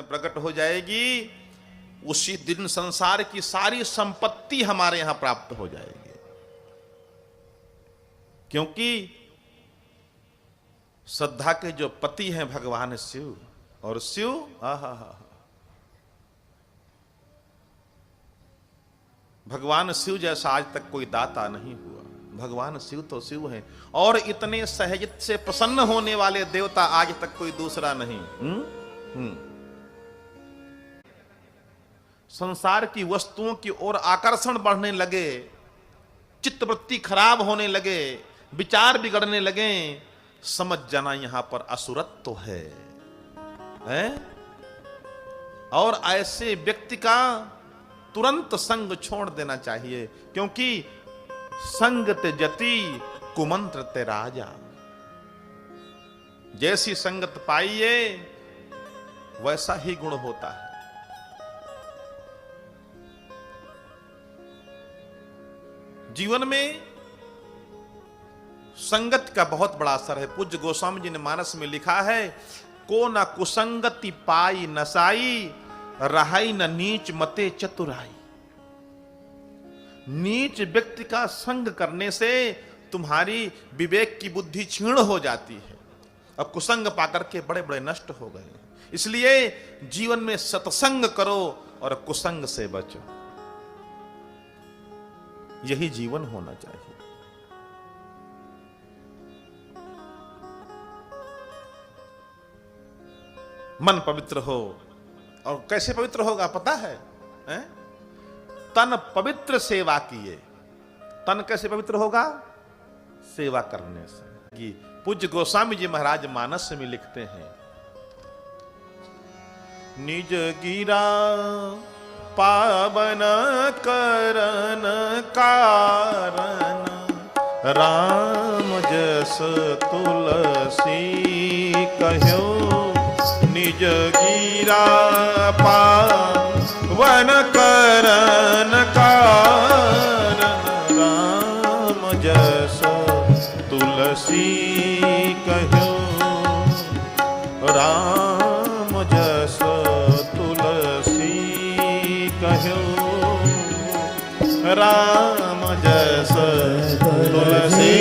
में प्रकट हो जाएगी, उसी दिन संसार की सारी संपत्ति हमारे यहां प्राप्त हो जाएगी। क्योंकि श्रद्धा के जो पति हैं भगवान शिव, और शिव भगवान शिव जैसा आज तक कोई दाता नहीं हुआ। भगवान शिव तो शिव हैं, और इतने सहजत से प्रसन्न होने वाले देवता आज तक कोई दूसरा नहीं। संसार की वस्तुओं की ओर आकर्षण बढ़ने लगे, चित्तवृत्ति खराब होने लगे, विचार बिगड़ने लगे, समझ जाना यहां पर असुरत्व है। और ऐसे व्यक्ति का तुरंत संग छोड़ देना चाहिए, क्योंकि संग त्यजति कुमंत्र ते राजा। जैसी संगत पाइए वैसा ही गुण होता है। जीवन में संगत का बहुत बड़ा असर है। पूज्य गोस्वामी जी ने मानस में लिखा है, को न कुसंगति पाई नसाई, रहाई न नीच मते चतुराई। नीच व्यक्ति का संग करने से तुम्हारी विवेक की बुद्धि क्षीण हो जाती है, और कुसंग पाकर के बड़े बड़े नष्ट हो गए। इसलिए जीवन में सत्संग करो और कुसंग से बचो, यही जीवन होना चाहिए। मन पवित्र हो, और कैसे पवित्र होगा पता है? तन पवित्र सेवा किए। तन कैसे पवित्र होगा? सेवा करने से। कि पूज्य गोस्वामी जी महाराज मानस में लिखते हैं, निज गिरा पावन करन कारण, राम जस तुलसी कहो। निज गिरा पावन करन कारण, राम जस तुलसी कहो। राम जस तुलसी कहो, राम जस तुलसी।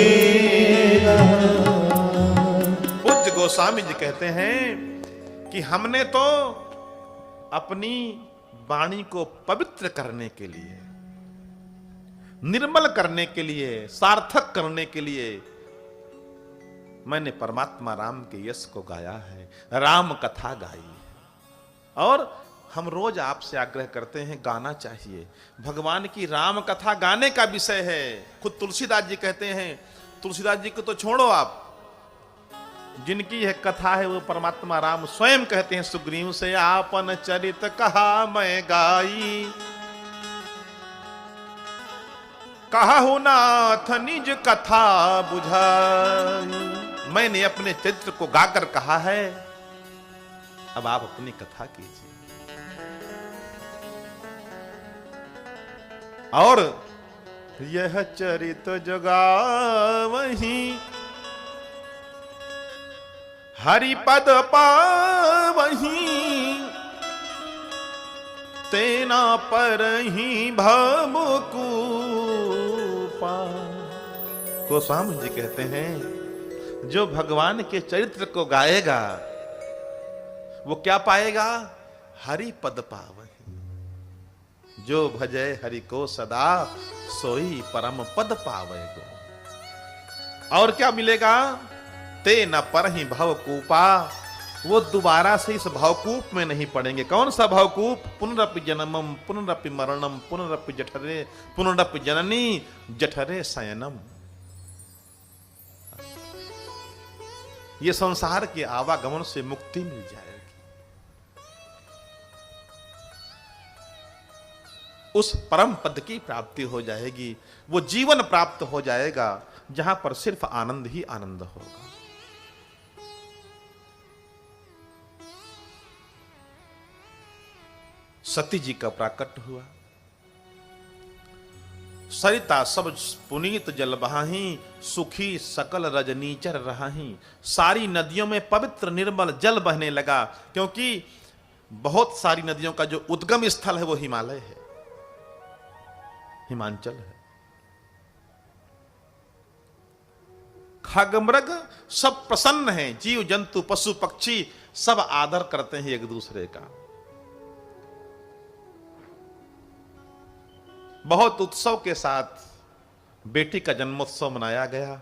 पूज्य गोस्वामी जी कहते हैं कि हमने तो अपनी वाणी को पवित्र करने के लिए, निर्मल करने के लिए, सार्थक करने के लिए मैंने परमात्मा राम के यश को गाया है, राम कथा गाई है। और हम रोज आपसे आग्रह करते हैं, गाना चाहिए। भगवान की राम कथा गाने का विषय है। खुद तुलसीदास जी कहते हैं, तुलसीदास जी को तो छोड़ो आप, जिनकी यह कथा है वो परमात्मा राम स्वयं कहते हैं सुग्रीव से, आपन चरित कहा मैं गाई, कहा हो नाथ निज कथा बुझाई। मैंने अपने चरित्र को गाकर कहा है, अब आप अपनी कथा कीजिए। और यह चरित जगावही, हरि पद पावही, तेना पर ही भव कूपा। गोस्वामी जी कहते हैं, जो भगवान के चरित्र को गाएगा वो क्या पाएगा? हरि पद पावही। जो भजय हरि को सदा, सोई परम पद पावेगो। और क्या मिलेगा? ते न पर ही भवकूपा, वो दोबारा से इस भवकूप में नहीं पड़ेंगे। कौन सा भवकूप? पुनरपि जन्मम पुनरपि मरणम पुनरपि जठरे पुनरपि जननी जठरे शयनम। ये संसार के आवागमन से मुक्ति मिल जाएगी। उस परम पद की प्राप्ति हो जाएगी। वो जीवन प्राप्त हो जाएगा जहां पर सिर्फ आनंद ही आनंद होगा। सती जी का प्राकट हुआ। सरिता सब पुनीत जल बहाही, सुखी सकल रजनीचर रहाही। सारी नदियों में पवित्र निर्मल जल बहने लगा, क्योंकि बहुत सारी नदियों का जो उद्गम स्थल है वो हिमालय है, हिमांचल है। खगमृग सब प्रसन्न हैं, जीव जंतु पशु पक्षी सब आदर करते हैं एक दूसरे का। बहुत उत्सव के साथ बेटी का जन्मोत्सव मनाया गया।